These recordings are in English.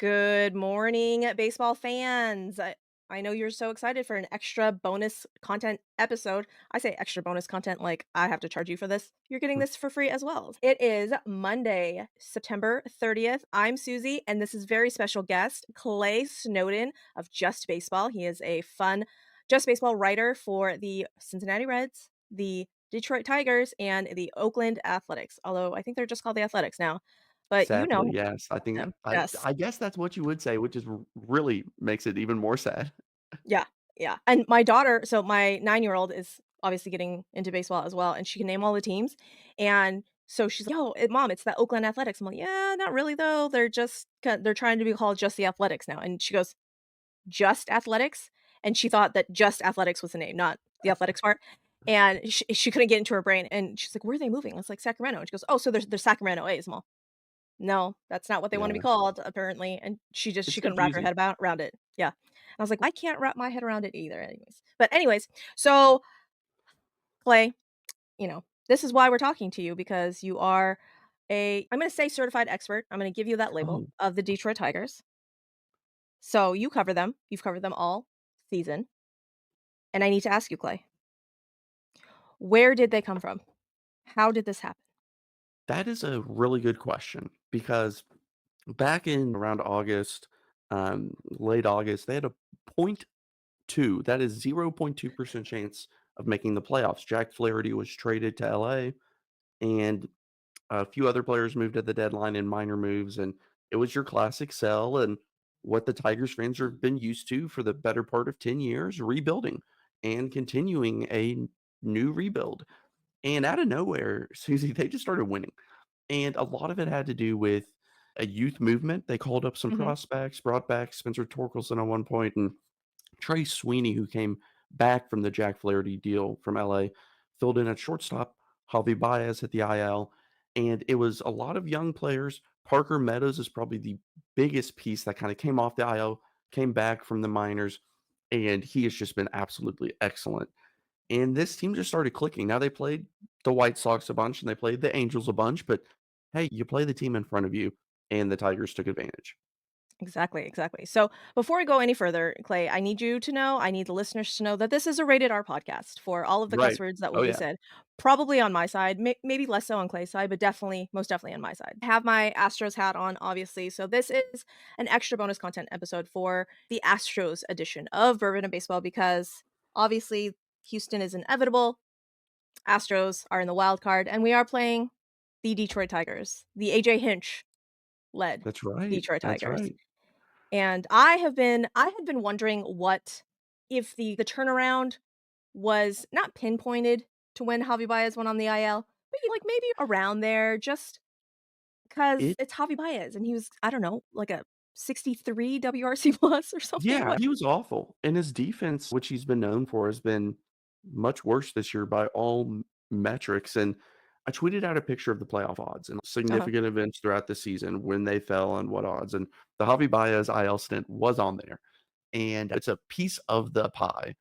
Good morning, baseball fans. I know you're so excited for an extra bonus content episode. I say extra bonus content like I have to charge you for this. You're getting Mm. this for free as well. It is Monday, September 30th. I'm Suzy, and this is very special guest, Clay Snowden of Just Baseball. He is a fun Just Baseball writer for the Cincinnati Reds, the Detroit Tigers, and the Oakland Athletics. Although I think they're just called the Athletics now. But you know Sadly, yes. I think him. I Yes. I guess that's what you would say, which is really makes it even more sad. Yeah, yeah, and my daughter so my nine-year-old is obviously getting into baseball as well, and she can name all the teams, and so she's like, "Yo, mom, it's the Oakland Athletics." I'm like, "Yeah, not really though, they're trying to be called just the Athletics now," and she goes, "Just Athletics?" And she thought that just Athletics was the name, not the athletics part, and she couldn't get into her brain, and she's like, "Where are they moving?" I was like, "Sacramento," and she goes, "Oh, so they're Sacramento A's." I'm all, "No, that's not what they wanna be Yeah. called, apparently," and It's she couldn't wrap her confusing. head around it. Yeah. I was like, "I can't wrap my head around it either," anyways. But anyways, so, Clay, this is why we're talking to you because you are I'm gonna say certified expert, I'm gonna give you that label, Oh, of the Detroit Tigers. So you cover them, you've covered them all season, and I need to ask you, Clay, where did they come from? How did this happen? that is a really good question because back in around August, late August, they had a point 2, that is 0.2% chance of making the playoffs. Jack Flaherty was traded to LA, and a few other players moved at the deadline in minor moves, and it was your classic sell and what the Tigers fans have been used to for the better part of 10 years, rebuilding and continuing a new rebuild. And out of nowhere, Susie, they just started winning. And a lot of it had to do with a youth movement. They called up some Mhm. prospects, brought back Spencer Torkelson at one point, and Trey Sweeney, who came back from the Jack Flaherty deal from LA, filled in at shortstop. Javy Baez hit the IL, and it was a lot of young players. Parker Meadows is probably the biggest piece that kind of came off the IL, came back from the minors, and he has just been absolutely excellent. And this team just started clicking. Now they played the White Sox a bunch and they played the Angels a bunch, but hey, you play the team in front of you, and the Tigers took advantage. Exactly, exactly. So before we go any further, Clay, I need you to know, I need the listeners to know that this is a rated R podcast for all of the cuss Right. words that will Oh, be yeah. said. Probably on my side, maybe less so on Clay's side, but definitely, most definitely on my side. I have my Astros hat on, obviously. So this is an extra bonus content episode for the Astros edition of Bourbon and Baseball because obviously Houston is inevitable. Astros are in the wild card, and we are playing the Detroit Tigers, the AJ Hinch led That's right. Detroit That's Tigers. right. And I had been wondering what if the turnaround was not pinpointed to when Javi Baez went on the IL, but like maybe around there, just because It it's Javi Baez and he was, I don't know, like a 63 WRC plus or something. Yeah, What? he was awful, and his defense, which he's been known for, has been much worse this year by all metrics, and I tweeted out a picture of the playoff odds and Uh-huh. significant events throughout the season, when they fell and what odds, and the Javi Baez IL stint was on there, and it's a piece of the pie.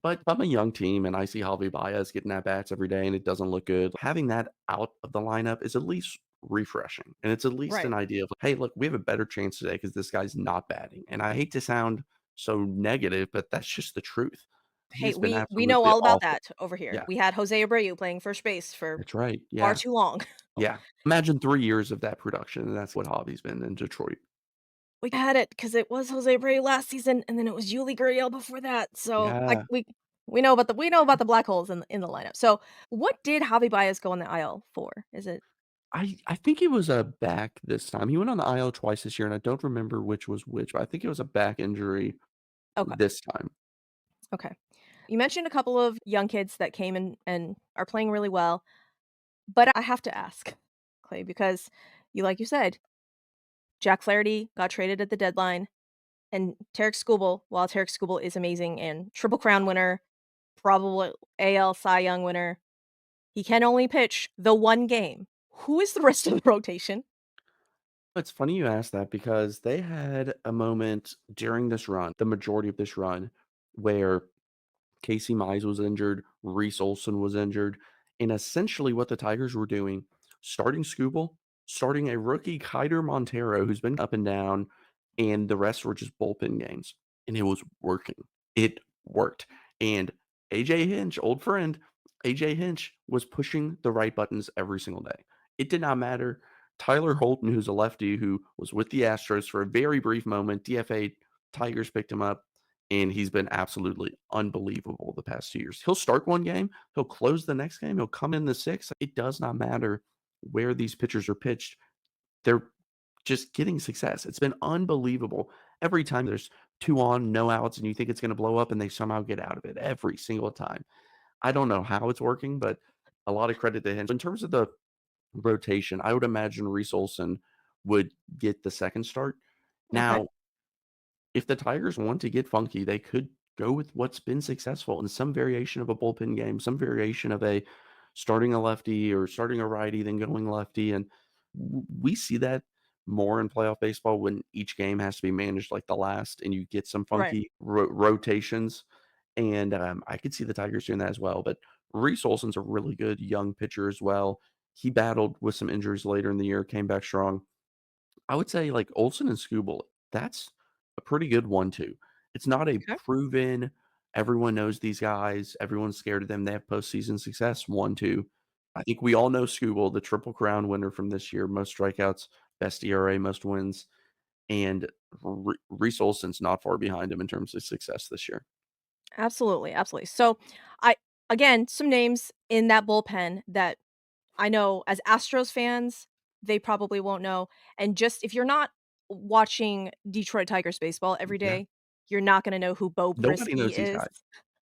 But if I'm a young team and I see Javi Baez getting at bats every day and it doesn't look good, having that out of the lineup is at least refreshing. And it's at least Right. an idea of, hey, look, we have a better chance today because this guy's not batting. And I hate to sound so negative, but that's just the truth. He Hey, has been we know absolutely all about awful. that over here. Yeah, We had Jose Abreu playing first base for that's right. far Yeah. too long. Yeah. Imagine 3 years of that production. And that's what Javi's been in Detroit. We had it because it was Jose Abreu last season, and then it was Yuli Gurriel before that, so Yeah. we know about the black holes in the lineup. So, what did Javi Baez go on the IL for? Is it I think it was a back this time. He went on the IL twice this year, and I don't remember which was which, but I think it was a back injury okay, this time. okay. You mentioned a couple of young kids that came in and are playing really well, but I have to ask, Clay, because like you said, Jack Flaherty got traded at the deadline, and Tarik Skubal, while Tarik Skubal is amazing and Triple Crown winner, probable AL Cy Young winner, he can only pitch the one game. Who is the rest of the rotation? It's funny you asked that because they had a moment during this run, the majority of this run, where Casey Mize was injured, Reese Olson was injured, and essentially what the Tigers were doing, starting Skubal, starting a rookie Kiter Montero, who's been up and down, and the rest were just bullpen games, and it was working. It worked, and AJ Hinch, old friend, AJ Hinch was pushing the right buttons every single day. It did not matter. Tyler Holton, who's a lefty who was with the Astros for a very brief moment, DFA'd, Tigers picked him up, and he's been absolutely unbelievable the past 2 years. He'll start one game, he'll close the next game, he'll come in the sixth. It does not matter where these pitchers are pitched. They're just getting success. It's been unbelievable. Every time there's 2 on, no outs, and you think it's gonna blow up, and they somehow get out of it every single time. I don't know how it's working, but a lot of credit to him. In terms of the rotation, I would imagine Reese Olson would get the second start. Okay. Now, if the Tigers want to get funky, they could go with what's been successful in some variation of a bullpen game, some variation of a starting a lefty or starting a righty, then going lefty. And we see that more in playoff baseball when each game has to be managed like the last, and you get some Right. funky rotations. And I could see the Tigers doing that as well. But Reese Olson's a really good young pitcher as well. He battled with some injuries later in the year, came back strong. I would say, like, Olson and Skubal, that's a pretty good 1-2. It's not a Okay. proven, everyone knows these guys, everyone's scared of them, they have postseason success 1-2. I think we all know Skubal, the Triple Crown winner from this year, most strikeouts, best ERA, most wins, and Reese Olson's not far behind him in terms of success this year. Absolutely, absolutely. So, I again, some names in that bullpen that I know as Astros fans, they probably won't know, and just if you're not watching Detroit Tigers baseball every Yeah. day, you're not gonna know who Bo Nobody Brisky knows these is, guys.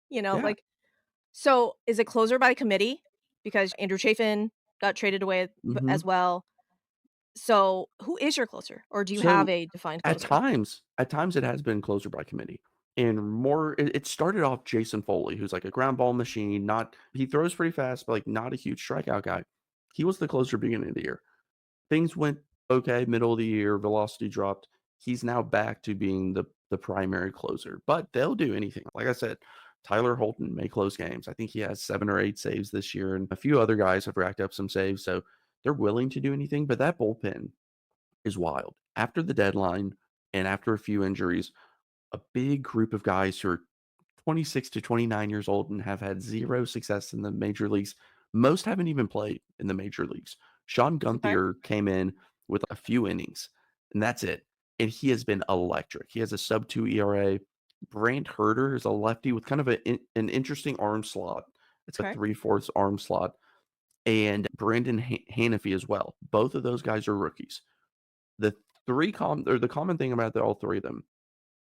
Yeah. like so is it closer by committee? Because Andrew Chafin got traded away as Mhm. well. So, who is your closer, or do you have So, a defined at closer? times it has been closer by committee, and more it started off Jason Foley, who's like a ground ball machine, not he throws pretty fast, but, like, not a huge strikeout guy. He was the closer beginning of the year. Things went okay, middle of the year, velocity dropped. He's now back to being the primary closer, but they'll do anything. Like I said, Tyler Holton may close games. I think he has 7 or 8 saves this year, and a few other guys have racked up some saves, so they're willing to do anything, but that bullpen is wild. After the deadline and after a few injuries, a big group of guys who are 26 to 29 years old and have had 0 success in the major leagues. Most haven't even played in the major leagues. Sean Okay, Gunther came in with a few innings, and that's it. And he has been electric. He has a sub 2 ERA. Brant Herter is a lefty with kind of an interesting arm slot. It's a okay, 3/4 arm slot. And Brandon Hanafy as well. Both of those guys are rookies. The the common thing about all three of them,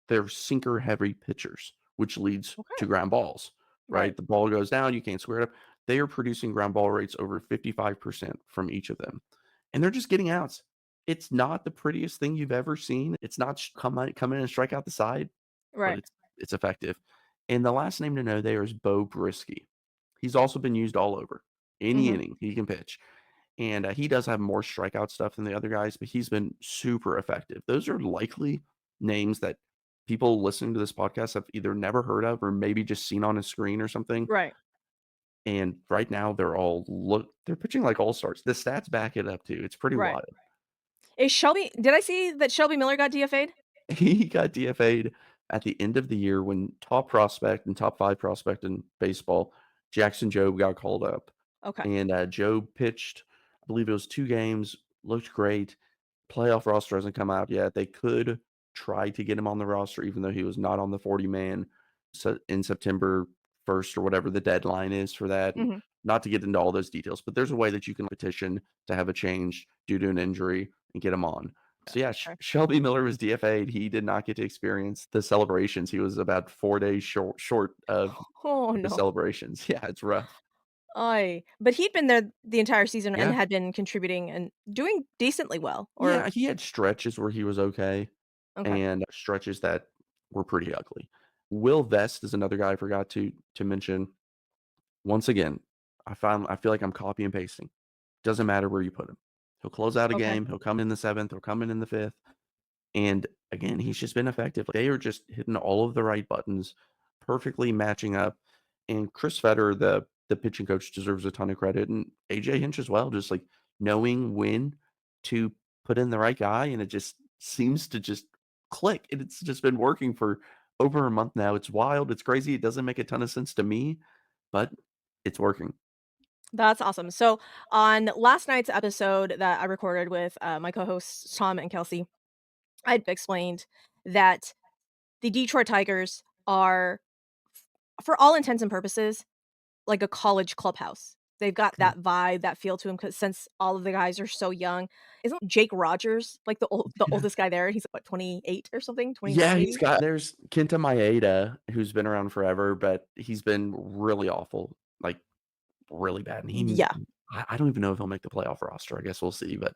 they're sinker heavy pitchers, which leads to okay. ground balls, Right, right? The ball goes down, you can't square it up. They are producing ground ball rates over 55% from each of them, and they're just getting outs. It's not the prettiest thing you've ever seen. It's not come in and strike out the side, but right. it's effective. And the last name to know there is Bo Brisky. He's also been used all over. Any Mhm. inning, he can pitch. And, he does have more strikeout stuff than the other guys, but he's been super effective. Those are likely names that people listening to this podcast have either never heard of or maybe just seen on a screen or something, Right. and right now they're pitching like all-stars. The stats back it up too. It's pretty Right. wild. Is Shelby did I see that Shelby Miller got DFA'd? He got DFA'd at the end of the year when top prospect and top 5 prospect in baseball, Jackson Jobe got called up. Okay. And, Jobe pitched, I believe it was 2 games, looked great. Playoff roster hasn't come out yet. They could try to get him on the roster even though he was not on the 40-man in September 1st or whatever the deadline is for that, and Mhm. not to get into all those details, but there's a way that you can petition to have a change due to an injury and get him on. So, yeah, Okay. Shelby Miller was DFA'd. He did not get to experience the celebrations. He was about 4 days short of Oh, the no. celebrations. Yeah, it's rough. But he'd been there the entire season and Yeah. had been contributing and doing decently well, or Yeah, he had stretches where he was okay okay. and stretches that were pretty ugly. Will Vest is another guy I forgot to mention. Once again, I feel like I'm copy and pasting. Doesn't matter where you put him. He'll close out a Okay. game, he'll come in the 7th, he'll come in the 5th. And again, he's just been effective. They are just hitting all of the right buttons, perfectly matching up. And Chris Fetter, the pitching coach, deserves a ton of credit, and AJ Hinch as well, just knowing when to put in the right guy, and it just seems to just click, and it's just been working for over a month now. It's wild, it's crazy, it doesn't make a ton of sense to me, but it's working. That's awesome. So, on last night's episode that I recorded with, my co-hosts Tom and Kelsey, I'd explained that the Detroit Tigers are, for all intents and purposes, like a college clubhouse. They've got Okay. that vibe, that feel to them, because since all of the guys are so young. Isn't Jake Rogers, like, the Yeah. oldest guy there? He's, what, 28 or something? 29 Yeah, he's maybe? got there's Kenta Maeda, who's been around forever, but he's been really awful, like, really bad, and Yeah. I don't even know if he'll make the playoff roster, I guess we'll see, but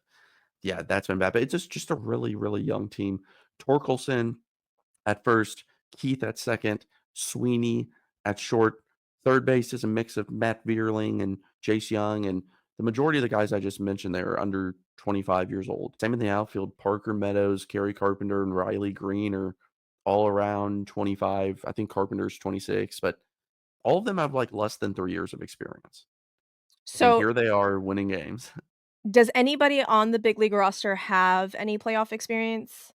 yeah, that's been bad, but it's just a really, really young team. Torkelson at first, Keith at second, Sweeney at short. Third base is a mix of Matt Vierling and Jace Young, and the majority of the guys I just mentioned there are under 25 years old. Same in the outfield. Parker Meadows, Kerry Carpenter, and Riley Green are all around 25. I think Carpenter's 26, but all of them have like less than 3 years of experience. And So, here they are winning games. does anybody on the big league roster have any playoff experience?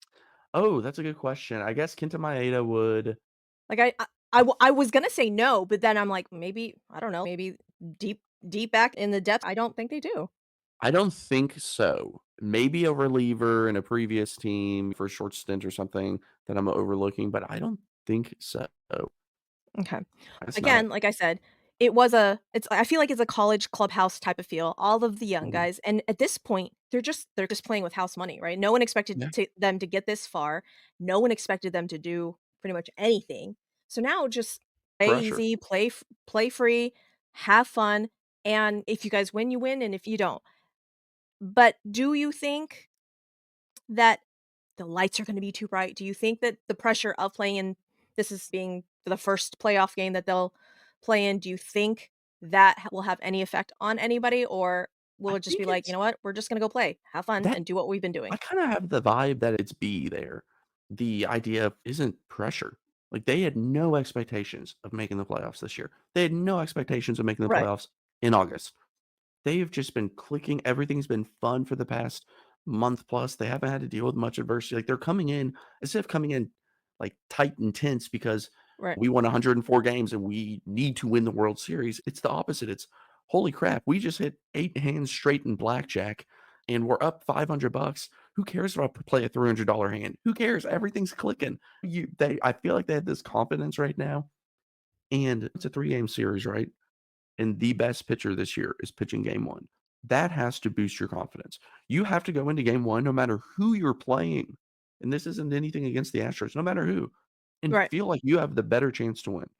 Oh, that's a good question. I guess Kenta Maeda would. Like, I was gonna say no, but then I'm like, maybe, I don't know, maybe deep back in the depths, I don't think they do. I don't think so. Maybe a reliever in a previous team for a short stint or something that I'm overlooking, but I don't think so. Okay. That's not. Again, like I said, I feel like it's a college clubhouse type of feel, all of the young Mhm. guys, and at this point, they're just playing with house money, right? No one expected Yeah, them to get this far. No one expected them to do pretty much anything. So now just play pressure. easy, play free, have fun, and if you guys win, you win, and if you don't. But do you think that the lights are gonna be too bright? Do you think that the pressure of playing in, this is being the first playoff game that they'll play in, do you think that will have any effect on anybody, or will I it just be think like, "You it's know what? We're just gonna go play, have fun, that and do what we've been I doing." kinda have the vibe that it's B there. The idea of isn't pressure. Like, they had no expectations of making the playoffs this year. They had no expectations of making the Right, playoffs in August. They've just been clicking. Everything's been fun for the past month plus. They haven't had to deal with much adversity. Like, they're coming in as if coming in, like, tight and tense because right. we won 104 games and we need to win the World Series. It's the opposite. It's, "Holy crap, we just hit 8 hands straight in blackjack, and we're up $500. Who cares if I play a $300 hand? Who cares? Everything's clicking." I feel like they have this confidence right now, and it's a 3-game series, right? And the best pitcher this year is pitching game 1. That has to boost your confidence. You have to go into game 1 no matter who you're playing, and this isn't anything against the Astros, no matter who, and Right, feel like you have the better chance to win.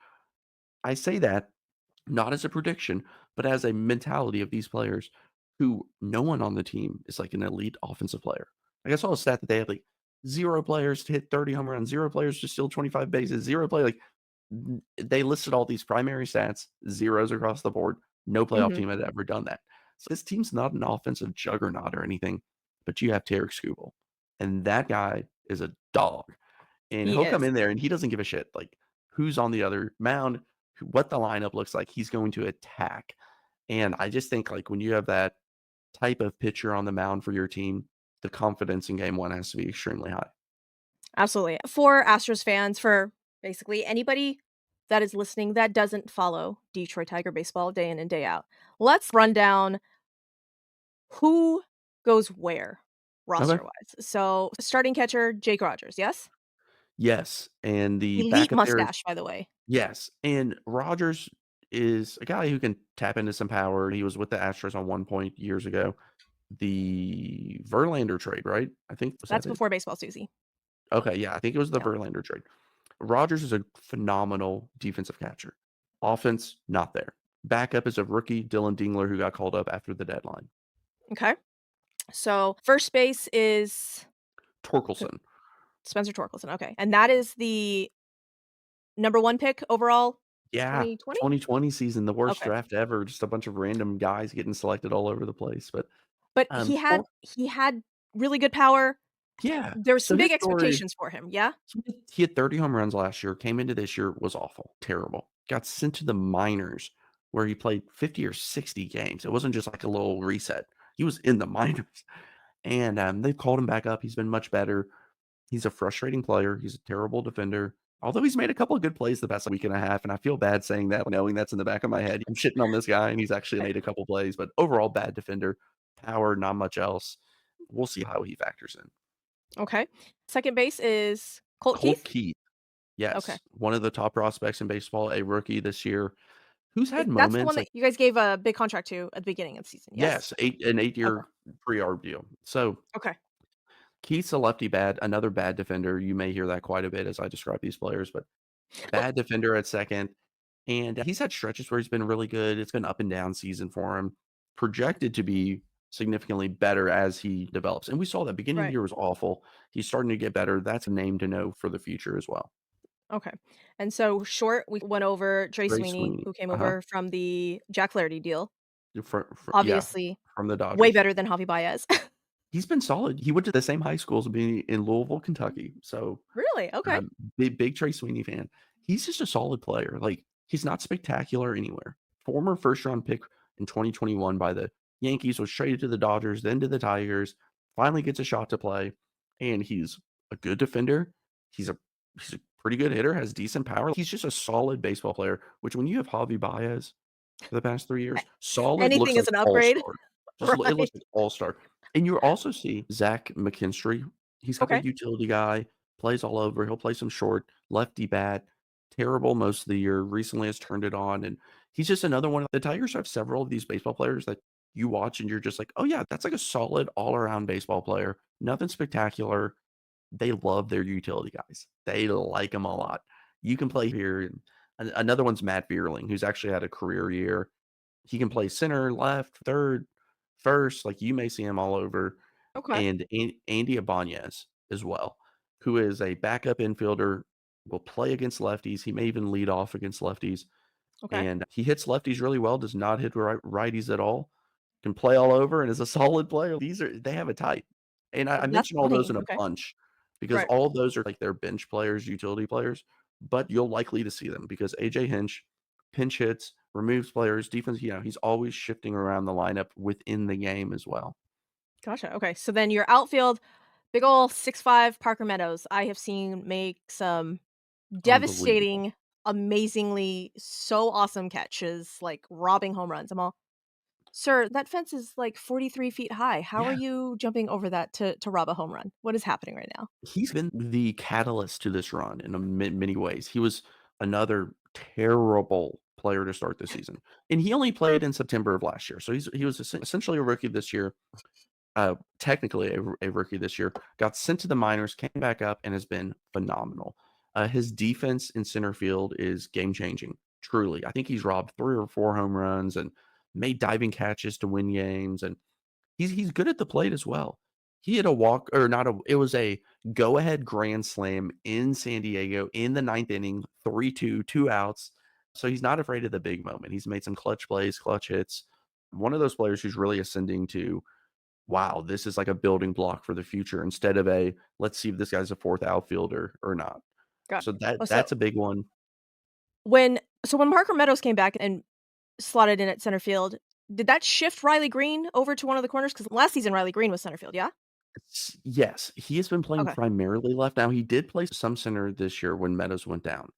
I say that not as a prediction, but as a mentality of these players who no one on the team is like an elite offensive player. Like I saw a stat that they had like 0 players to hit 30 home runs, 0 players to steal 25 bases, 0 play like they listed all these primary stats, zeros across the board. No playoff mhm, team had ever done that. So this team's not an offensive juggernaut or anything, but you have Tarik Skubal, and that guy is a dog. And he he'll come is. in there and he doesn't give a shit, like, who's on the other mound, what the lineup looks like, he's going to attack. And I just think, like, when you have that type of pitcher on the mound for your team, the confidence in game 1 has to be extremely high. Absolutely. For Astros fans, for basically anybody that is listening that doesn't follow Detroit Tiger baseball day in and day out, let's run down who goes where Okay. roster-wise. So, starting catcher, Jake Rogers, yes? Yes, and the Elite backup there is mustache, by the way. yes, and Rogers is a guy who can tap into some power. He was with the Astros on one point years ago. The Verlander trade, right? I think was That's that it? before baseball, Suzy. Okay, yeah, I think it was the Yeah. Verlander trade. Rogers is a phenomenal defensive catcher. Offense, not there. Backup is a rookie, Dylan Dingler, who got called up after the deadline. Okay. So, first base is Torkelson. Spencer Torkelson, okay. And that is the number 1 pick overall, Yeah, 2020? 2020 season, the worst Okay. draft ever. Just a bunch of random guys getting selected all over the place. But But Tor he had really good power. yeah. There was So some his big story, expectations for him, yeah? he had 30 home runs last year, came into this year, was awful, terrible. Got sent to the minors where he played 50 or 60 games. It wasn't just like a little reset. He was in the minors. And they've called him back up. He's been much better. He's a frustrating player. He's a terrible defender. Although he's made a couple of good plays the past week and a half, and I feel bad saying that, knowing that's in the back of my head. I'm shitting on this guy, and he's actually Okay. made a couple plays, but overall bad defender, power, not much else. We'll see how he factors in. Okay. Second base is Colt Colt Keith? Keith, Okay. yes, one of the top prospects in baseball, a rookie this year, who's had That's the one moments that like you guys gave a big contract to at the beginning of the season, yes? yes, an Okay. 8-year pre-arb deal. So Okay. Keith's a lefty bad, another bad defender. You may hear that quite a bit as I describe these players, but bad defender at second. And he's had stretches where he's been really good. It's been up and down season for him. Projected to be significantly better as he develops. And we saw that beginning of the Right. year was awful. He's starting to get better. That's a name to know for the future as well. Okay. And so short, we went over Trey Trey Sweeney, Sweeney. who came Uh-huh. over from the Jack Flaherty deal. Yeah, Obviously, from the way Dodgers. better than Javy Baez. He's been solid. He went to the same high school as me in Louisville, Kentucky. So Really? Okay. big Trey Sweeney fan. He's just a solid player. Like, he's not spectacular anywhere. Former first round pick in 2021 by the Yankees, was traded to the Dodgers, then to the Tigers, finally gets a shot to play, and he's a good defender. He's a he's a pretty good hitter, has decent power. He's just a solid baseball player, which when you have Javi Baez for the past 3 years, solid looks Anything is like an upgrade. all-star. Just it Right. looks like all-star. And you also see Zach McKinstry. He's kind of a Okay. utility guy, plays all over. He'll play some short, lefty bat, terrible most of the year. Recently has turned it on, and he's just another one. The Tigers have several of these baseball players that you watch and you're just like, "Oh yeah, that's like a solid all-around baseball player. Nothing spectacular." They love their utility guys. They like them a lot. You can play here. And another one's Matt Vierling, who's actually had a career year. He can play center, left, third, first. Like, you may see him all over. Okay. And Andy Ibanez as well, who is a backup infielder, will play against lefties. He may even lead off against lefties, Okay. and he hits lefties really well, does not hit righties at all, can play all over, and is a solid player. They have a type. And I That's mentioned all those funny. in a Okay. bunch because Right. all of those are like their bench players, utility players, but you'll likely to see them because AJ Hinch pinch hits, removes players, defense, he's always shifting around the lineup within the game as well. Gotcha. Okay. So then your outfield, big ol' 6'5" Parker Meadows, I have seen make some Unbelievable. devastating, amazingly so awesome catches, like robbing home runs. I'm all, "Sir, that fence is like 43 feet high. How are Yeah. you jumping over that to rob a home run? What is happening right now?" He's been the catalyst to this run in many ways. He was another terrible player to start the season, and he only played in September of last year, so he was essentially a rookie this year, technically a rookie this year, got sent to the minors, came back up, and has been phenomenal. His defense in center field is game-changing, truly. I think he's robbed 3 or 4 home runs and made diving catches to win games, and he's good at the plate as well. He had a walk or not a it was a go-ahead grand slam in San Diego in the ninth inning, 3-2, 2 outs. So he's not afraid of the big moment. He's made some clutch plays, clutch hits. One of those players who's really ascending to, wow, this is like a building block for the future instead of a, let's see if this guy's a fourth outfielder or not. Got So oh, that's a big one. when Parker Meadows came back and slotted in at center field, did that shift Riley Green over to one of the corners? Because last season, Riley Green was center field, yeah? Yes, he has been playing Okay. primarily left. Now, he did play some center this year when Meadows went down.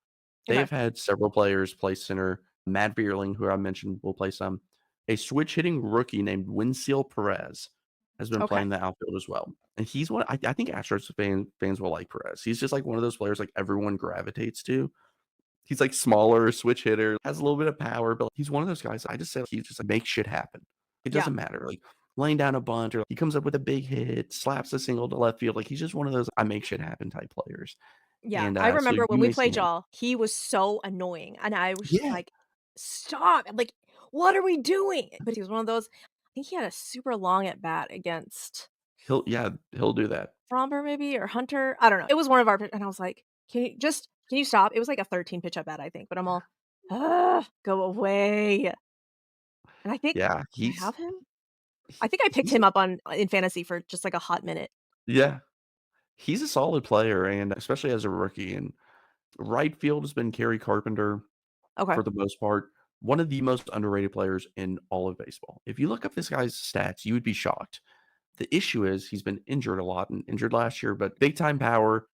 They Okay. have had several players play center. Matt Vierling, who I mentioned, will play some. A switch hitting rookie named Wencel Perez has been Okay. playing the outfield as well. And he's one I think Astros fans will like Perez. He's just like one of those players like everyone gravitates to. He's like smaller, switch hitter, has a little bit of power, but he's one of those guys I just say he just like makes shit happen. It Yeah. doesn't matter. Like laying down a bunt or he comes up with a big hit, slaps a single to left field. Like he's just one of those I make shit happen type players. Yeah. And I so remember when you we may see played him. y'all, he was so annoying, and I was just Yeah. like, "Stop." Like, "What are we doing?" But he was one of those I think he had a super long at bat against He'll do that. Fromber maybe or Hunter? I don't know. It was one of our and I was like, can you stop?" It was like a 13 pitch at bat, I think, but I'm all, "Ugh, go away." And I think Yeah, do I have him? I think I picked he's him up on in fantasy for just, like, a hot minute. yeah, he's a solid player, and especially as a rookie, and right field has been Kerry Carpenter Okay. for the most part, one of the most underrated players in all of baseball. If you look up this guy's stats, you would be shocked. The issue is he's been injured a lot and injured last year, but big time power.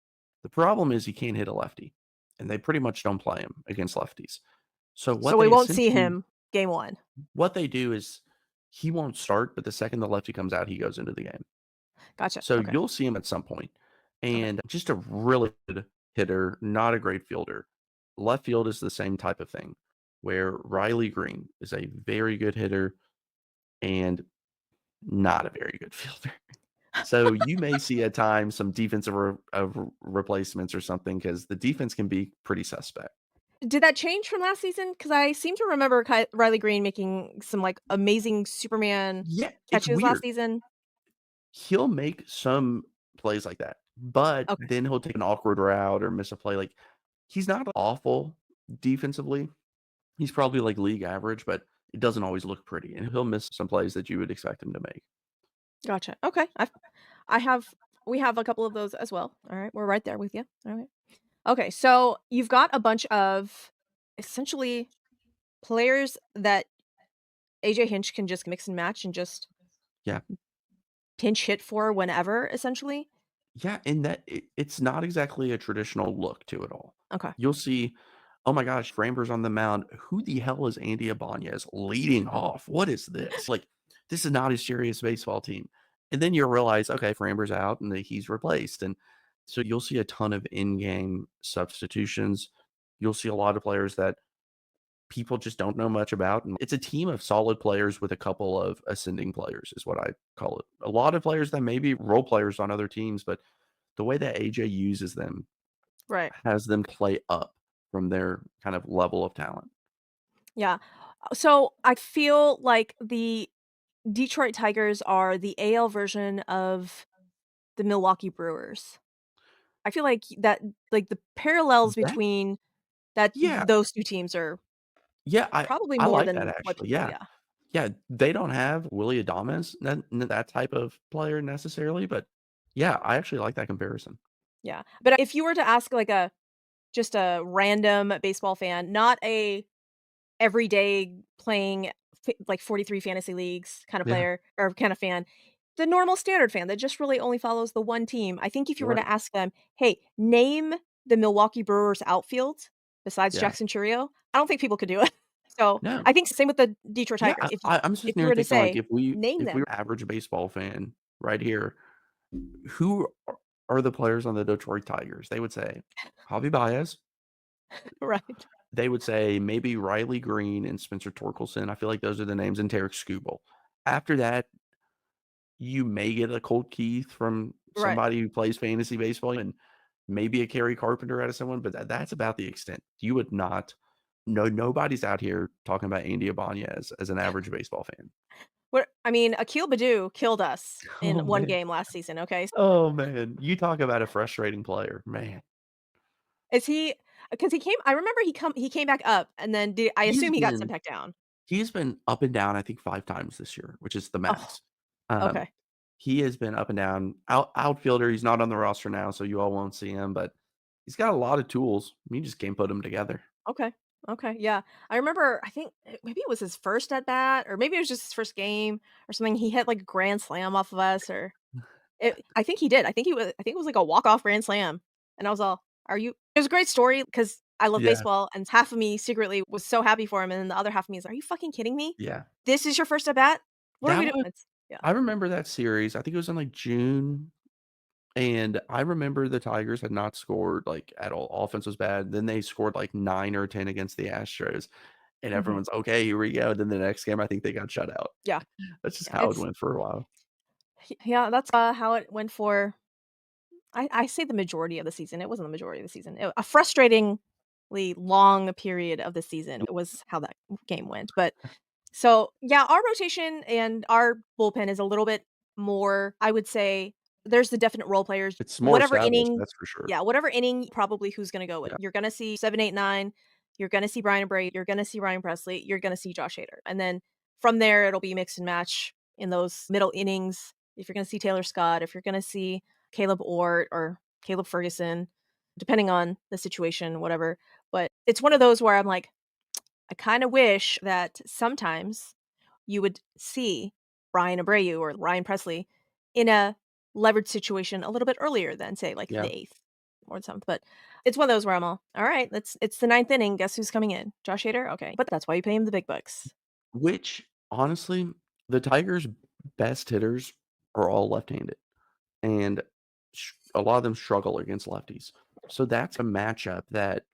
The problem is he can't hit a lefty, and they pretty much don't play him against lefties. So So we won't see him game 1. what they do is he won't start, but the second the lefty comes out, he goes into the game. Gotcha. So Okay. you'll see him at some point, Okay. and just a really good hitter, not a great fielder. Left field is the same type of thing, where Riley Green is a very good hitter and not a very good fielder. So you may see at times some defensive replacements or something because the defense can be pretty suspect. Did that change from last season? Because I seem to remember Riley Green making some, like, amazing Superman Yeah, it's catches last weird. season. He'll make some plays like that, but Okay. then he'll take an awkward route or miss a play. Like he's not awful defensively. He's probably like league average, but it doesn't always look pretty, and he'll miss some plays that you would expect him to make. Gotcha. Okay. I have we have a couple of those as well. All right. We're right there with you. All right. Okay. So you've got a bunch of essentially players that AJ Hinch can just mix and match and just Yeah. pinch hit for whenever, essentially. Yeah, and it's not exactly a traditional look to it all. Okay. You'll see, "Oh my gosh, Framber's on the mound. Who the hell is Andy Ibanez leading off? What is this?" Like, this is not a serious baseball team. And then you'll realize, okay, Framber's out and that he's replaced. And so you'll see a ton of in-game substitutions. You'll see a lot of players that people just don't know much about. And it's a team of solid players with a couple of ascending players, is what I call it. A lot of players that may be role players on other teams, but the way that AJ uses them Right. has them play up from their kind of level of talent. Yeah. So I feel like the Detroit Tigers are the AL version of the Milwaukee Brewers. I feel like the parallels That between that yeah, those 2 teams are yeah, probably I more like that than what actually, people, yeah. yeah. Yeah, they don't have Willy Adames, that type of player necessarily, but yeah, I actually like that comparison. Yeah. But if you were to ask like a just a random baseball fan, not a everyday playing like 43 fantasy leagues kind of Yeah, player or kind of fan, the normal standard fan that just really only follows the one team. I think if you you're were right. to ask them, "Hey, name the Milwaukee Brewers outfield besides Yeah. Jackson Churio," I don't think people could do it. So, No. I think same with the Detroit Yeah, Tigers. I'm If sitting you there were to thinking, like, say, "Name if we them." were average baseball fan right here, who are the players on the Detroit Tigers? They would say, Javi Baez. Right. They would say maybe Riley Green and Spencer Torkelson. I feel like those are the names, and Tarik Skubal. After that, you may get a Colt Keith from Right. somebody who plays fantasy baseball and maybe a Kerry Carpenter out of someone, but that's about the extent. You would not no nobody's out here talking about Andy Ibanez as an average baseball fan. What I mean, Akil Baddoo killed us in Oh, one man. game last season, okay? Oh, man. You talk about a frustrating player, man. Is he? Because I remember he came back up and then I He's assume he got sent been back down. he's been up and down, I think, 5 times this year, which is the Oh, max. Um, okay. he has been up and down. Outfielder, he's not on the roster now, so you all won't see him, but he's got a lot of tools. You just can't put them together. Okay. Okay, yeah. I remember, I think maybe it was his first at bat, or maybe it was just his first game or something. He hit like a grand slam off of us, or I think he did. I think it was like a walk-off grand slam. And I was all, "Are you?" It was a great story because I love Yeah, baseball, and half of me secretly was so happy for him, and then the other half of me is, "Are you fucking kidding me? yeah. This is your first at bat? What are we That doing?" was It's yeah. I remember that series. I think it was in, like, June, and I remember the Tigers had not scored, like, at all. Offense was bad. Then they scored, like, 9 or 10 against the Astros, and Mhm. everyone's, "Okay, here we go." Then the next game, I think they got shut out. Yeah. That's just Yeah, how it went for a while. yeah, that's, how it went for I say the majority of the season. It wasn't the majority of the season. A frustratingly long period of the season was how that game went, but so, yeah, our rotation and our bullpen is a little bit more, I would say there's the definite role players. It's more Whatever established, inning that's for sure. yeah, whatever inning, probably who's gonna go with. Yeah. You're gonna see 7, 8, 9, you're gonna see Brian Bray, you're gonna see Ryan Presley, you're gonna see Josh Hader, and then from there, it'll be mix and match in those middle innings. If you're gonna see Taylor Scott, if you're gonna see Caleb Ort or Caleb Ferguson, depending on the situation, whatever. But it's one of those where I'm like, I kinda wish that sometimes you would see Brian Abreu or Ryan Presley in a leverage situation a little bit earlier than, say, like, Yeah. the 8th or the 7th, but it's one of those where I'm all right, it's the 9th inning, guess who's coming in? Josh Hader? Okay, but that's why you pay him the big bucks. Which, honestly, the Tigers' best hitters are all left-handed, and a lot of them struggle against lefties. So that's a matchup that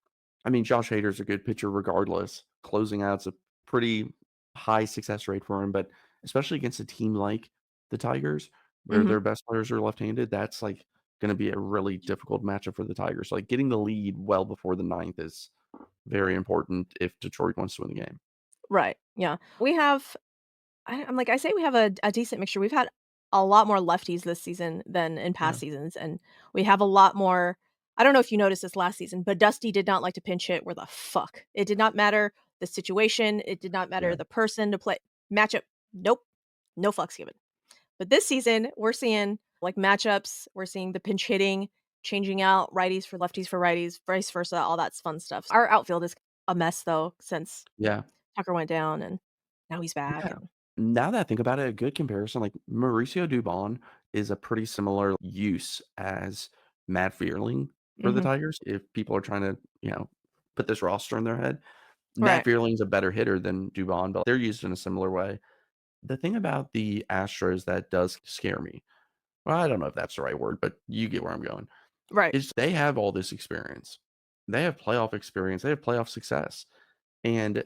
I mean, Josh Hader's a good pitcher regardless. Closing out's a pretty high success rate for him, but especially against a team like the Tigers, where Mhm. their best players are left-handed, that's, like, gonna be a really difficult matchup for the Tigers. Like, getting the lead well before the ninth is very important if Detroit wants to win the game. Right, yeah. We have I'm like, I say we have a decent mixture. We've had a lot more lefties this season than in Yeah, past seasons, and we have a lot more I don't know if you noticed this last season, but Dusty did not like to pinch hit where the fuck. It did not matter the situation, it did not matter yeah. the person to play matchup. Nope. No fucks given. But this season, we're seeing, like, matchups, we're seeing the pinch hitting, changing out righties for righties, vice versa, all that fun stuff. Our outfield is a mess, though, since Yeah. Tucker went down, and now he's back, Yeah. and Now that I think about it, a good comparison, like Mauricio Dubon is a pretty similar use as Matt Vierling for the Mhm. Tigers. If people are trying to, put this roster in their head, Matt Right. Vierling's a better hitter than Dubon, but they're used in a similar way. The thing about the Astros that does scare me, well, I don't know if that's the right word, but you get where I'm going, Right. is they have all this experience. They have playoff experience. They have playoff success. And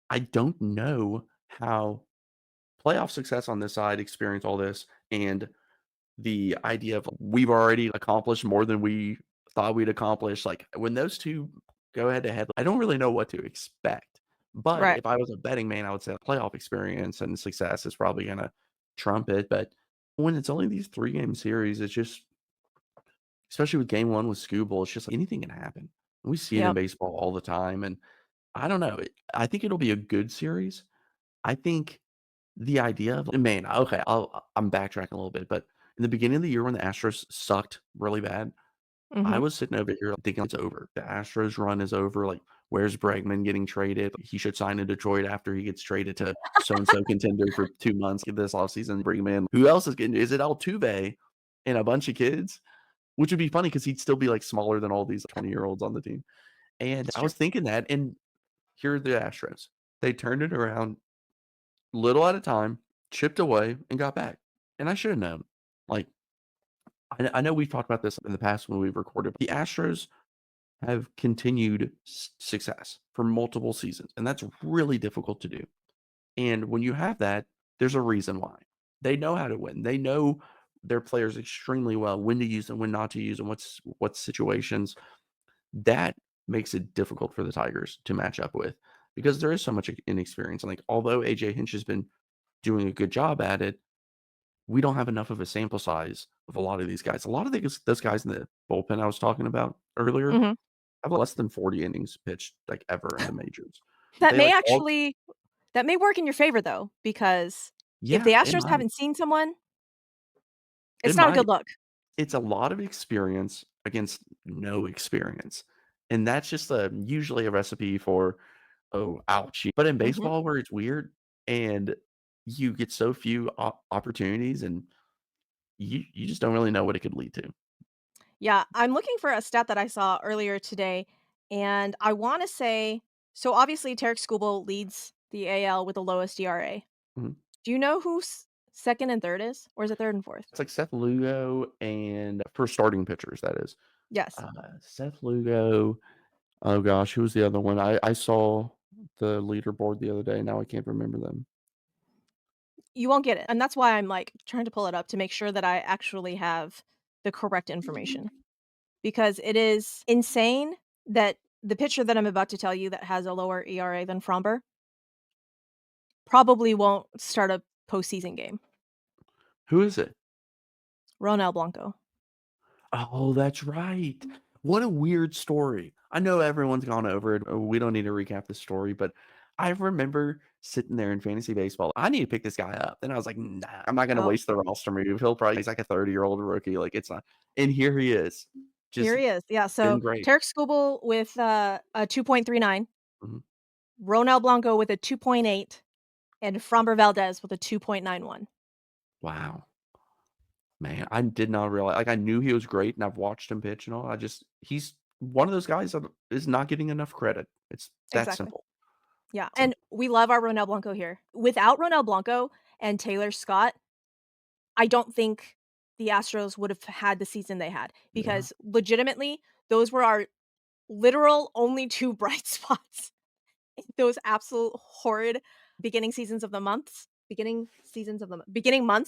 I don't know how playoff success on this side, experience all this, and the idea of we've already accomplished more than we thought we'd accomplish. Like when those two go head to head, I don't really know what to expect. But Right. if I was a betting man, I would say playoff experience and success is probably going to trump it. But when it's only these 3 game series, it's just, especially with game one with Skubal, it's just like anything can happen. We see it in Yep. baseball all the time. And I don't know. I think it'll be a good series. I think the idea of man, okay, I'm backtracking a little bit, but in the beginning of the year when the Astros sucked really bad, I Mhm. was sitting over here thinking it's over. The Astros run is over. Like, where's Bregman getting traded? He should sign in Detroit after he gets traded to so and so contender for 2 months. Get this offseason, bring him in. Who else is getting? Is it Altuve and a bunch of kids? Which would be funny because he'd still be like smaller than all these 20-year-olds on the team. And It's I true. was thinking that, and here are the Astros. They turned it around little at a time, chipped away, and got back. And I should have known. Like, I know we've talked about this in the past when we've recorded. The Astros have continued success for multiple seasons, and that's really difficult to do. And when you have that, there's a reason why. They know how to win. They know their players extremely well, when to use them, when not to use them, what situations. That makes it difficult for the Tigers to match up with because there is so much inexperience. And like, although AJ Hinch has been doing a good job at it, we don't have enough of a sample size of a lot of these guys. A lot of those guys in the bullpen I was talking about earlier Mhm. have less than 40 innings pitched, like, ever in the majors. That They, may like, all actually that may work in your favor, though, because if yeah, the it Astros might. haven't seen someone, It it's not a might. good look. It's a lot of experience against no experience, and that's just usually a recipe for, "Oh, ouchie." But in Mhm. baseball where it's weird and you get so few opportunities and you just don't really know what it could lead to. Yeah, I'm looking for a stat that I saw earlier today, and I wanna say so obviously Tarik Skubal leads the AL with the lowest ERA. Mhm. Do you know who 2nd and 3rd is? Or is it 3rd and 4th? It's like Seth Lugo and for starting pitchers, that is. Yes. Seth Lugo, oh gosh, who was the other one? I saw the leaderboard the other day, now I can't remember them. You won't get it, and that's why I'm, like, trying to pull it up to make sure that I actually have the correct information, because it is insane that the pitcher that I'm about to tell you that has a lower ERA than Fromber probably won't start a postseason game. Who is it? Ronel Blanco. Oh, that's right. What a weird story. I know everyone's gone over it. We don't need to recap the story, but I remember sitting there in fantasy baseball. I need to pick this guy up. And I was like, nah, I'm not going to Oh, waste the roster move. He's like a 30-year-old rookie. Like, it's not. And here he is. here Just he is. Yeah, so been great. Tarik Skubal with, a 2.39, Mhm. Ronel Blanco with a 2.8, and Fromber Valdez with a 2.91. Wow. Man, I did not realize like, I knew he was great, and I've watched him pitch and all, he's one of those guys that is not getting enough credit. It's that Exactly. simple. Yeah, So and we love our Ronel Blanco here. Without Ronel Blanco and Taylor Scott, I don't think the Astros would have had the season they had yeah, because legitimately, those were our literal only 2 bright spots in those absolute horrid beginning months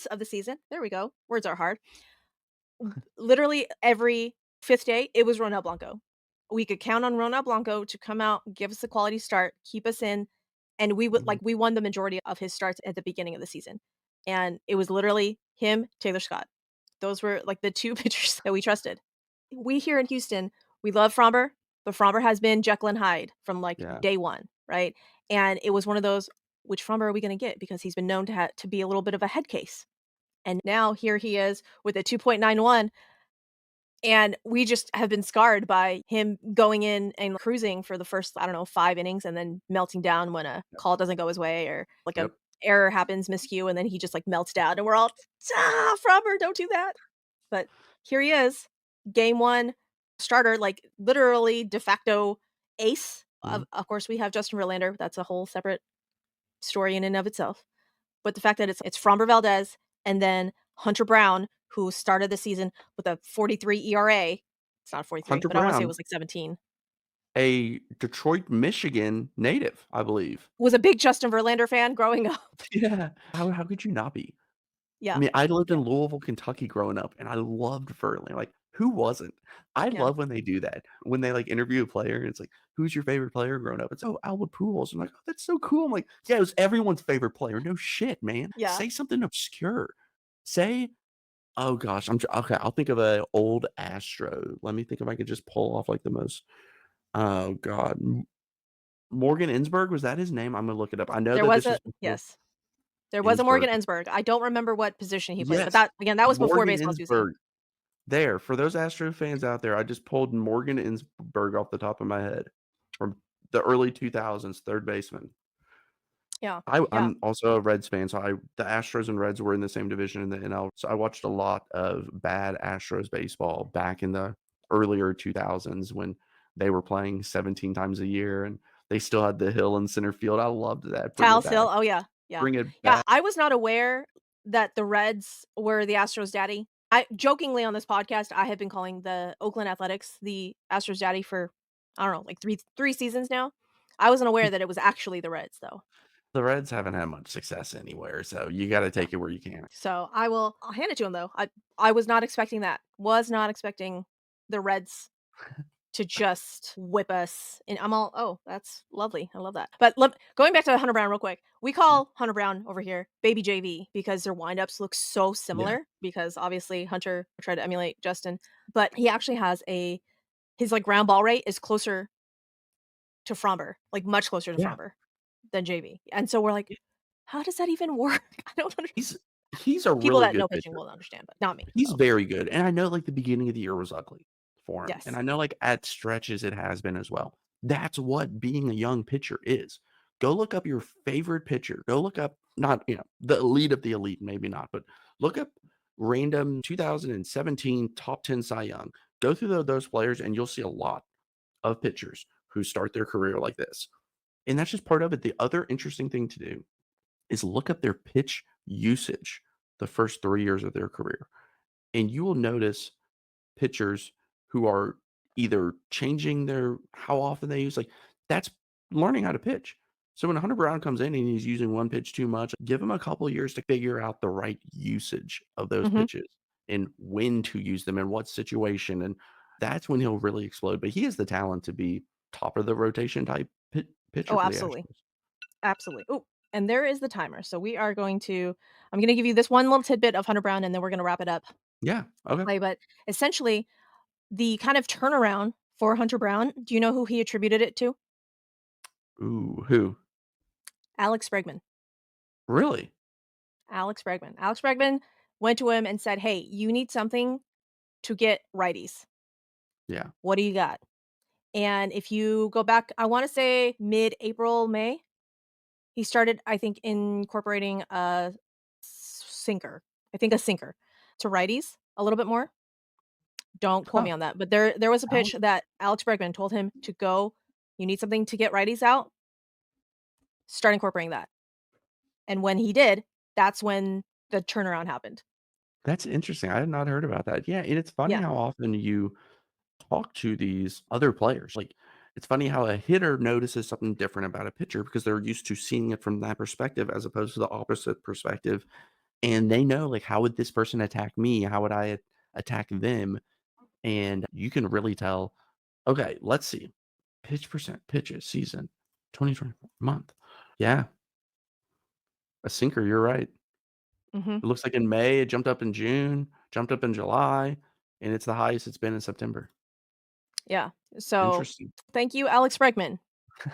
of the season. There we go. Words are hard. Literally every 5th day, it was Ronel Blanco. We could count on Ronel Blanco to come out, give us a quality start, keep us in, and mhm, we won the majority of his starts at the beginning of the season. And it was literally him, Taylor Scott. Those were, like, the 2 pitchers that we trusted. We here in Houston, we love Framber, but Framber has been Jekyll and Hyde from, like, yeah, day 1, right? And it was one of those, which Framber are we gonna get? Because he's been known to be a little bit of a head case. And now here he is with a 2.91, and we just have been scarred by him going in and cruising for the first, I don't know, 5 innings and then melting down when a yep, call doesn't go his way or like a yep, error happens, miscue, and then he just like melts down and we're all, Frommer, don't do that. But here he is, game 1 starter, like literally de facto ace. mhm. Of course, we have Justin Verlander. That's a whole separate story in and of itself. But the fact that it's Framber Valdez and then Hunter Brown, who started the season with a 43 ERA. It's not 43, Hunter but I wanna say it Brown, was like 17. a Detroit, Michigan native, I believe. Was a big Justin Verlander fan growing up. Yeah, how could you not be? I Yeah, mean, I lived yeah, in Louisville, Kentucky growing up, and I loved Verlander, like, who wasn't? I yeah, love when they do that. When they, like, interview a player, and it's like, "Who's your favorite player growing up?" It's, "Oh, Albert Pujols." I'm like, "Oh, that's so cool." I'm like, "Yeah, it was everyone's favorite player." No shit, man. yeah. Say something obscure. Say oh gosh, okay, I'll think of a old Astro. Let me think if I could just pull off, like, the most oh god, Morgan Ensberg, was that his name? I'm gonna look it up. I know There that was this a was before yes. There was a Ensberg. Morgan Ensberg. I don't remember what position he played, but Yes, that again, that was before Morgan baseball, Suzy. Ensberg. There, for those Astro fans out there, I just pulled Morgan Ensberg off the top of my head from the early 2000s, third baseman. Yeah, yeah. I'm also a Reds fan, so the Astros and Reds were in the same division in the NL, so I watched a lot of bad Astros baseball back in the earlier 2000s when they were playing 17 times a year and they still had the hill in center field. I loved that. Bring it Tal's Hill, back. oh yeah, yeah. Bring it Yeah, back. I was not aware that the Reds were the Astros' daddy. I jokingly on this podcast, I have been calling the Oakland Athletics the Astros' daddy for, I don't know, like 3 seasons now. I wasn't aware that it was actually the Reds, though. The Reds haven't had much success anywhere, so you gotta Yeah. take it where you can. So, I'll hand it to him, though. I was not expecting that. Was not expecting the Reds to just whip us, and I'm all, "Oh, that's lovely, I love that." But going back to Hunter Brown real quick, we call Hunter Brown over here Baby JV because their windups look so Yeah, similar because obviously Hunter tried to emulate Justin, but he actually has his, like, ground ball rate is closer to Fromber, like, much closer to yeah. Fromber than JV, and so we're like, "How does that even work?" I don't under He's he's a people really that know good pitching pitcher. will understand, but not me, He's so very good, and I know, like, the beginning of the year was ugly for him, and yes. I know, like, at stretches it has been as well. That's what being a young pitcher is. Go look up your favorite pitcher. Go look up not, the elite of the elite, maybe not, but look up random 2017 top 10 Cy Young. Go through those players, and you'll see a lot of pitchers who start their career like this, and that's just part of it. The other interesting thing to do is look up their pitch usage the first 3 years of their career, and you will notice pitchers who are either changing their how often they use, like, that's learning how to pitch. So when Hunter Brown comes in and he's using one pitch too much, give him a couple years to figure out the right usage of those Mhm. pitches and when to use them in what situation, and that's when he'll really explode. But he has the talent to be top of the rotation type pitcher Oh, for the absolutely. Astros. Absolutely. Oh, and there is the timer. So I'm gonna give you this one little tidbit of Hunter Brown, and then we're gonna wrap it up. Yeah, okay. Play, but essentially, the kind of turnaround for Hunter Brown, do you know who he attributed it to? Ooh, who? Alex Bregman. Really? Alex Bregman. Alex Bregman went to him and said, "Hey, you need something to get righties. Yeah, What do you got?" And if you go back, I wanna say mid-April, May, he started, I think, incorporating a sinker. I think a sinker. to righties a little bit more. Don't quote Huh. me on that, but there was a How pitch that Alex Bregman told him to go, "You need something to get righties out, start incorporating that." And when he did, that's when the turnaround happened. That's interesting. I had not heard about that. Yeah, and it's funny Yeah. how often you talk to these other players. Like, it's funny how a hitter notices something different about a pitcher because they're used to seeing it from that perspective as opposed to the opposite perspective. And they know, like, how would this person attack me? How would I attack them? And you can really tell, okay, let's see. Pitch percent, pitches, season, 2024, month. Yeah, a sinker. You're right. Mhm. It looks like in May, it jumped up in June, jumped up in July, and it's the highest it's been in September. Yeah. So, Interesting. thank you, Alex Bregman,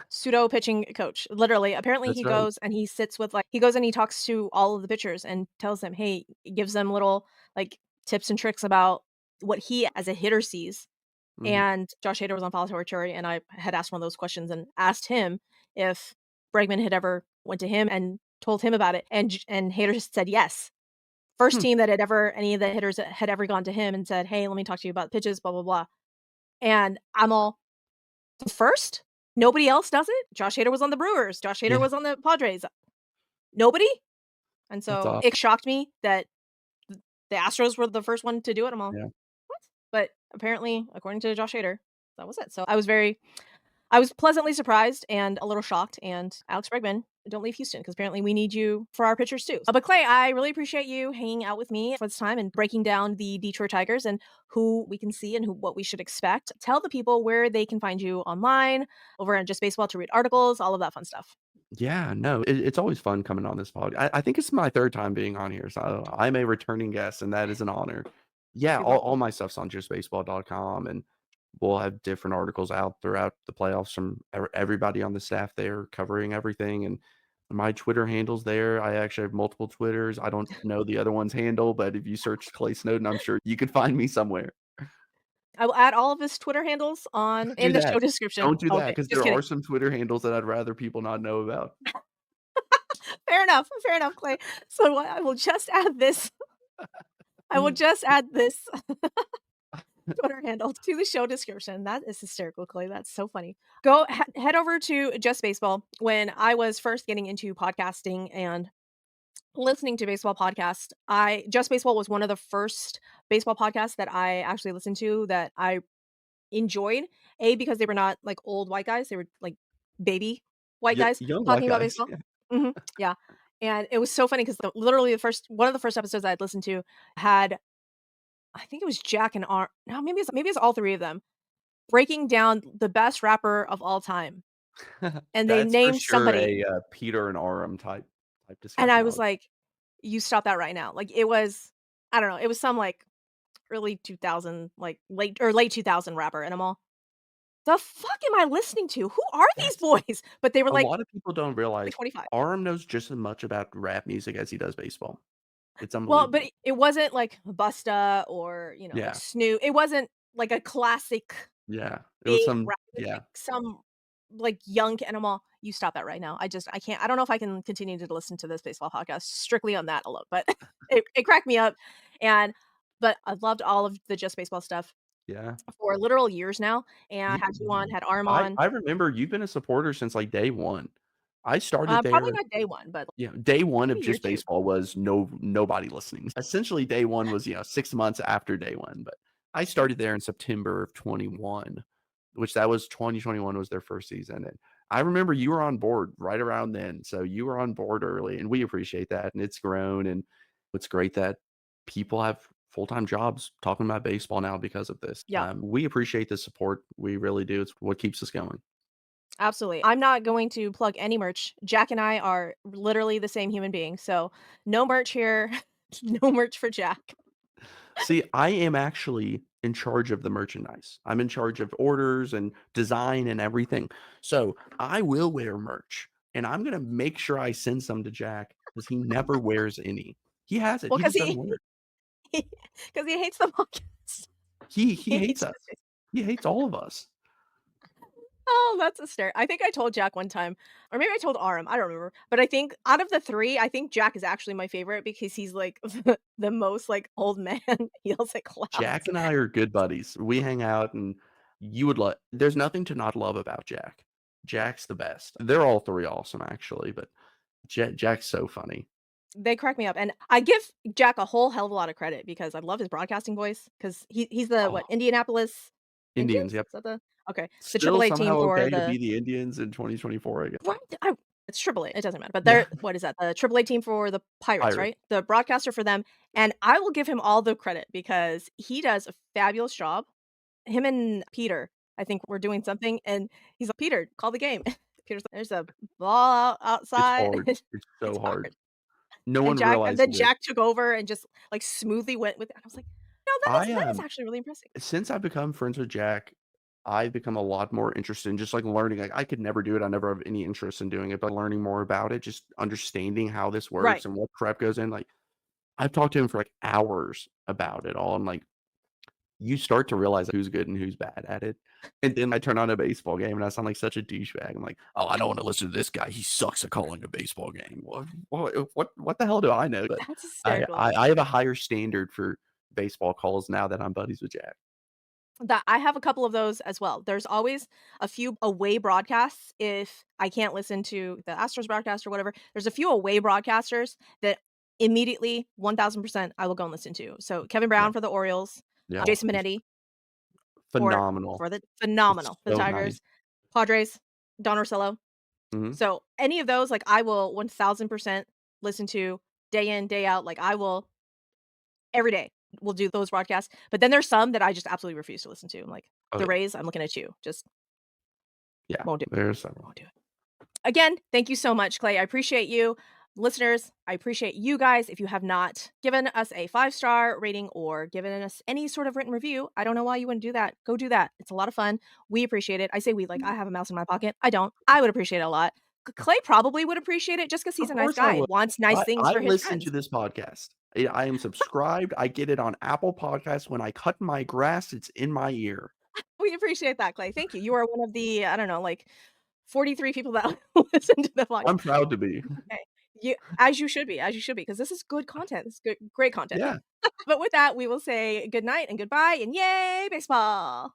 pseudo pitching coach. Literally, apparently That's he right. goes and he sits with, he goes and he talks to all of the pitchers and tells them, "Hey," gives them little, like, tips and tricks about what he as a hitter sees. Mhm. And Josh Hader was on Follow Territory, and I had asked one of those questions and asked him if Bregman had ever went to him and told him about it, and Hader said yes. First Hmm, team that had ever any of the hitters that had ever gone to him and said, "Hey, let me talk to you about pitches, blah, blah, blah." And I'm all, "The first? Nobody else does it?" Josh Hader was on the Brewers, Josh Hader yeah, was on the Padres. Nobody? And that's so awesome. it shocked me that the Astros were the first one to do it. I'm all, Yeah. "What?" But apparently, according to Josh Hader, that was it. So I was pleasantly surprised and a little shocked, and Alex Bregman, don't leave Houston because apparently we need you for our pitchers too. But Clay, I really appreciate you hanging out with me for this time and breaking down the Detroit Tigers and who we can see and what we should expect. Tell the people where they can find you online, over at Just Baseball to read articles, all of that fun stuff. Yeah, no, it's always fun coming on this pod. I think it's my 3rd time being on here, so I'm a returning guest, and that is an honor. Yeah, We love all you. my stuff's on justbaseball.com, and we'll have different articles out throughout the playoffs from everybody on the staff there covering everything, and my Twitter handle's there. I actually have multiple Twitters. I don't know the other one's handle, but if you search Clay Snowden, I'm sure you could find me somewhere. I will add all of his Twitter handles on Do in the show that. description. Don't do that Okay, because just there kidding. are some Twitter handles that I'd rather people not know about. Fair enough, Clay. So I will just add this. I will just add this Twitter handle to the show description. That is hysterical, Clay. That's so funny. Go head over to Just Baseball. When I was first getting into podcasting and listening to baseball podcasts, I Just Baseball was one of the first baseball podcasts that I actually listened to that I enjoyed. A, because they were not like old white guys; they were like baby white guys Young white talking about guys, baseball. yeah. Yeah, and it was so funny because literally the first one of the first episodes I had listened to had, I think it was Jack and Ar. No, maybe it's all three of them breaking down the best rapper of all time, and they That's for named sure somebody, a, Peter and Aram type and I discussion, I was would like, "You stop that right now." Like, it was, I don't know, it was some, like, early 2000, like, late 2000 rapper, and I'm all, "The fuck am I listening to? Who are these that's boys?" But they were, a like, lot of people don't realize 25. Aram knows just as much about rap music as he does baseball. It's Well, but unbelievable. it wasn't, like, Busta or, like, Yeah, Snoop. It wasn't, like, a classic yeah. It was big some rap. It was, yeah, like, some, like, young and I'm all, "You stop that right now." I can't, I don't know if I can continue to listen to this baseball podcast strictly on that alone, but it cracked me up, and but I've loved all of the Just Baseball stuff yeah. for literal years now, and You had you on, had Arm I on, I remember you've been a supporter since, like, day 1. I started probably there. not day 1, but Yeah, day 1 of maybe year just 2. baseball was nobody listening. Essentially, day 1 was, 6 months after day 1, but I started there in September of '21, which that was 2021 was their 1st season, and I remember you were on board right around then, so you were on board early, and we appreciate that, and it's grown, and it's great that people have full-time jobs talking about baseball now because of this. Yeah, We appreciate the support, we really do, it's what keeps us going. absolutely. I'm not going to plug any merch. Jack and I are literally the same human being, so no merch here, no merch for Jack. See, I am actually in charge of the merchandise. I'm in charge of orders and design and everything. So I will wear merch and I'm gonna make sure I send some to Jack because he never wears any. He has it. Well, He because just doesn't wear it. he hates the podcast. He He hates hates us. Just Baseball. He hates all of us. Oh, that's hysterical. I think I told Jack one time, or maybe I told Aram, I don't remember, but I think out of the 3, I think Jack is actually my favorite because he's, like, the most, like, old man. He yells at Jack clouds. and I are good buddies. We hang out, and you would love there's nothing to not love about Jack. Jack's the best. They're all 3 awesome, actually, but Jack's so funny. They crack me up, and I give Jack a whole hell of a lot of credit because I love his broadcasting voice because he's the, Oh, what, Indianapolis Indians? Indians, yep. Is that the okay, the Still AAA team somehow for okay to the be the Indians in 2024, I guess. what? It's AAA, it doesn't matter, but Yeah, they're what is that? The AAA team for the Pirates, Pirates. right? The broadcaster for them, and I will give him all the credit because he does a fabulous job. Him and Peter, I think, were doing something, and he's like, "Peter, call the game." Peter's like, "There's a ball It's outside." hard. It's It's so hard. hard. No And one Jack and then realizes it. Jack took over and just, like, smoothly went with it. I was like, "No, I, that is actually really impressive." since I've become friends with Jack, I've become a lot more interested in just, like, learning, like, I could never do it, I never have any interest in doing it, but learning more about it, just understanding how this Right. works and what prep goes in, like, I've talked to him for, like, hours about it all, and, like, you start to realize who's good and who's bad at it, and then I turn on a baseball game, and I sound like such a douchebag. I'm like, "Oh, I don't wanna listen to this guy, he sucks at calling a baseball game." What the hell do I know? But That's I hysterical. I I have a higher standard for baseball calls now that I'm buddies with Jack. That I have a couple of those as well. There's always a few away broadcasts if I can't listen to the Astros broadcast or whatever. There's a few away broadcasters that immediately 1000% I will go and listen to. So Kevin Yeah, Brown for the Orioles, yeah, Jason he's Minetti phenomenal. for the It's phenomenal for the so nice. Tigers, Padres, Don Orsillo. Mhm. So any of those, like I will 1000% listen to day in, day out. Like I will every day we'll do those broadcasts. But then there's some that I just absolutely refuse to listen to. I'm like, Oh, the yeah. Rays, I'm looking at you. Just Yeah, won't do there's several. won't do it. Again, thank you so much, Clay. I appreciate you. Listeners, I appreciate you guys. If you have not given us a 5-star rating or given us any sort of written review, I don't know why you wouldn't do that. Go do that. It's a lot of fun. We appreciate it. I say we like I have a mouse in my pocket. I don't. I would appreciate it a lot. Clay probably would appreciate it just because he's Of a nice course I guy, would. wants nice things I for his listen to friends. this podcast. I am subscribed, I get it on Apple Podcasts. When I cut my grass, it's in my ear. We appreciate that, Clay. Thank you. You are one of the, I don't know, like 43 people that listen to the podcast. I'm proud to be. Okay. You as you should be, because this is good content. It's good, great content. Yeah. But with that, we will say good night and goodbye and yay, baseball.